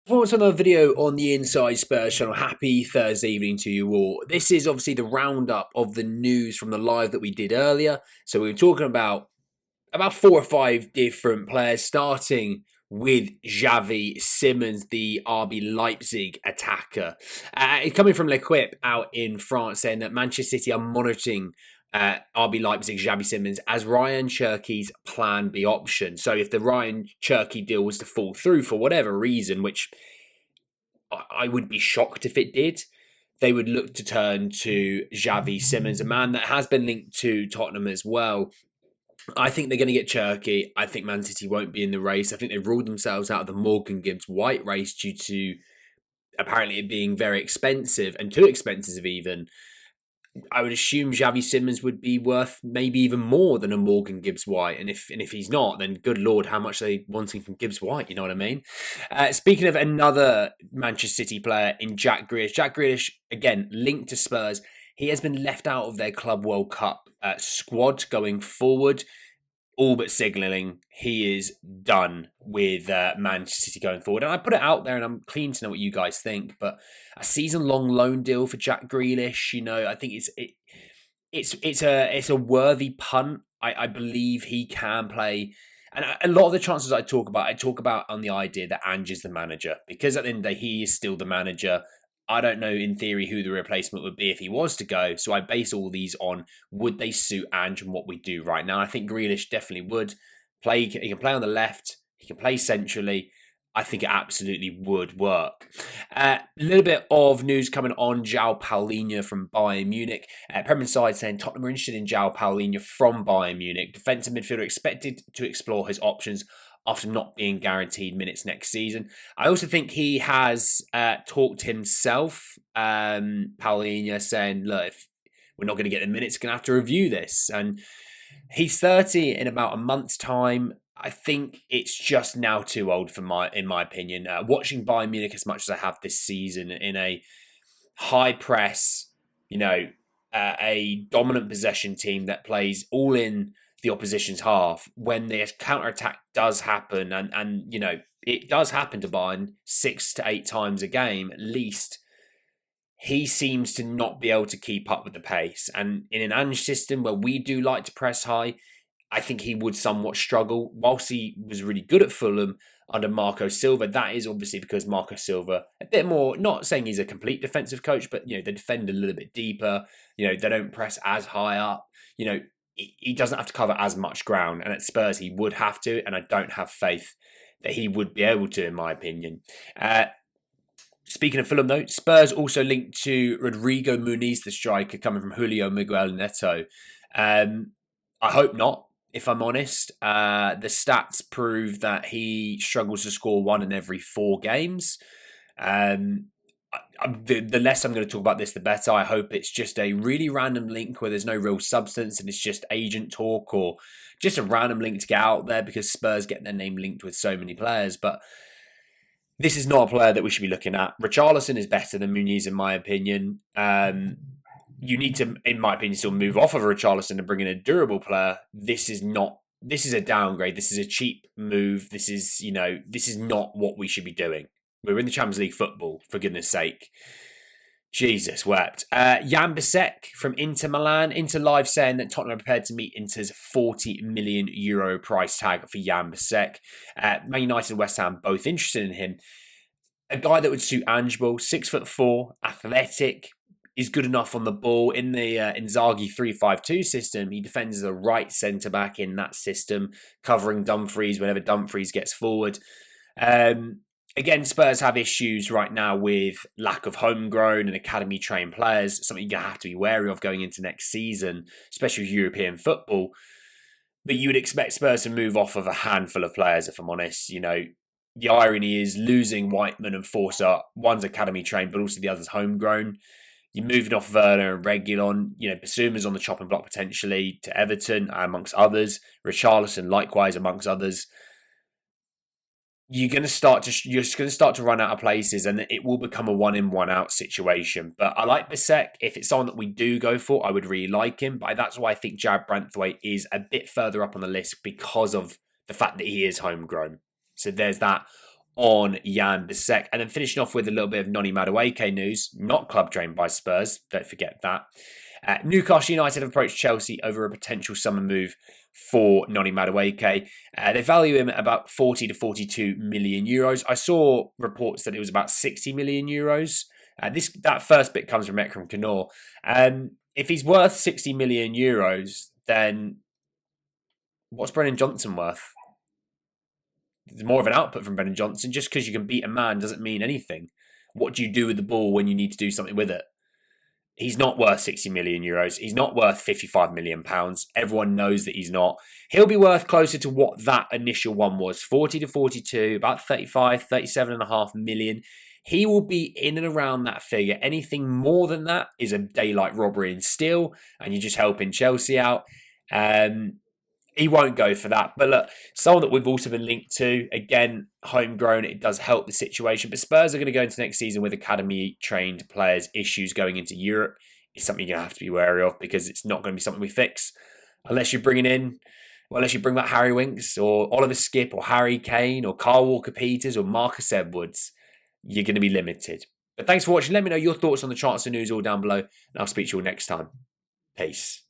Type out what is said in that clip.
What's another video on the Inside Spurs channel? Happy Thursday evening to you all. This is obviously the roundup of the news from the live that we did earlier. So we were talking about 4 or 5 different players, starting with Javi Simmons, the RB Leipzig attacker. Coming from L'Equipe out in France, saying that Manchester City are monitoring RB Leipzig Javi Simmons as Ryan Cherky's plan B option. So if the Ryan Cherky deal was to fall through for whatever reason, which I would be shocked if it did, they would look to turn to Javi Simmons, a man that has been linked to Tottenham as well. I think they're going to get Cherky. I think Man City won't be in the race. I think they've ruled themselves out of the Morgan Gibbs White race due to apparently it being very expensive and too expensive even. I would assume Javi Simmons would be worth maybe even more than a Morgan Gibbs White, and if he's not, then good lord, how much are they wanting from Gibbs White? You know what I mean? Speaking of another Manchester City player in Jack Grealish, again linked to Spurs. He has been left out of their Club World Cup squad going forward, all but signalling he is done with Manchester City going forward. And I put it out there, and I'm keen to know what you guys think. But a season-long loan deal for Jack Grealish, I think it's a worthy punt. I believe he can play. And a lot of the chances I talk about on the idea that Ange is the manager, because at the end of the day, he is still the manager. I don't know in theory who the replacement would be if he was to go. So I base all these on would they suit Ange and what we do right now. I think Grealish definitely would play. He can play on the left. He can play centrally. I think it absolutely would work. A little bit of news coming on Joao Palihnha from Bayern Munich. Premier Side saying Tottenham are interested in Joao Palihnha from Bayern Munich. Defensive midfielder expected to explore his options after not being guaranteed minutes next season. I also think he has talked himself, Palihnha, saying, look, if we're not going to get the minutes, we're going to have to review this. And he's 30 in about a month's time. I think it's just now too old in my opinion. Watching Bayern Munich as much as I have this season in a high press, a dominant possession team that plays all in the opposition's half, when the counter-attack does happen, and it does happen to Bayern 6 to 8 times a game at least, he seems to not be able to keep up with the pace. And in an Ange system where we do like to press high, I think he would somewhat struggle. Whilst he was really good at Fulham under Marco Silva, that is obviously because Marco Silva, a bit more, not saying he's a complete defensive coach, but they defend a little bit deeper. They don't press as high up. He doesn't have to cover as much ground. And at Spurs, he would have to. And I don't have faith that he would be able to, in my opinion. Speaking of Fulham, though, Spurs also linked to Rodrigo Muniz, the striker, coming from Julio Miguel Neto. I hope not, if I'm honest. The stats prove that he struggles to score 1 in every 4 games. The less I'm going to talk about this, the better. I hope it's just a really random link where there's no real substance and it's just agent talk, or just a random link to get out there because Spurs get their name linked with so many players. But this is not a player that we should be looking at. Richarlison is better than Muniz, in my opinion. You need to, in my opinion, still move off of Richarlison and bring in a durable player. This is a downgrade. This is a cheap move. This is not what we should be doing. We're in the Champions League football, for goodness sake. Jesus wept. Yann Bisseck from Inter Milan. Inter Live saying that Tottenham are prepared to meet Inter's €40 million price tag for Yann Bisseck. Man United and West Ham both interested in him. A guy that would suit Ange, 6'4", athletic, is good enough on the ball. In the Inzaghi 3-5-2 system, he defends as a right centre-back in that system, covering Dumfries whenever Dumfries gets forward. Again, Spurs have issues right now with lack of homegrown and academy-trained players, something you're going to have to be wary of going into next season, especially with European football. But you would expect Spurs to move off of a handful of players, if I'm honest. The irony is losing Whiteman and Forster. One's academy-trained, but also the other's homegrown. You're moving off Werner and Reguilon. Basuma's on the chopping block potentially to Everton, amongst others. Richarlison, likewise, amongst others. You're just going to start to run out of places, and it will become a one in, one out situation. But I like Bisseck. If it's someone that we do go for, I would really like him. But that's why I think Jared Branthwaite is a bit further up on the list, because of the fact that he is homegrown. So there's that. on Yann Bisseck. And then finishing off with a little bit of Nani Madueke news, not club trained by Spurs, don't forget that. Newcastle United have approached Chelsea over a potential summer move for Nani Madueke. They value him at about 40 to 42 million euros. I saw reports that it was about 60 million euros. That first bit comes from Ekrem Kanor. If he's worth 60 million euros, then what's Brennan Johnson worth? There's more of an output from Brennan Johnson. Just because you can beat a man doesn't mean anything. What do you do with the ball when you need to do something with it? He's not worth 60 million euros. He's not worth 55 million pounds. Everyone knows that he's not. He'll be worth closer to what that initial one was, 40 to 42, about 35, 37.5 million. He will be in and around that figure. Anything more than that is a daylight robbery and steal, and you're just helping Chelsea out. He won't go for that. But look, someone that we've also been linked to, again, homegrown, it does help the situation. But Spurs are going to go into next season with academy-trained players. Issues going into Europe is something you're going to have to be wary of, because it's not going to be something we fix unless you're bringing in, unless you bring back Harry Winks or Oliver Skipp or Harry Kane or Carl Walker-Peters or Marcus Edwards. You're going to be limited. But thanks for watching. Let me know your thoughts on the transfer news all down below, and I'll speak to you all next time. Peace.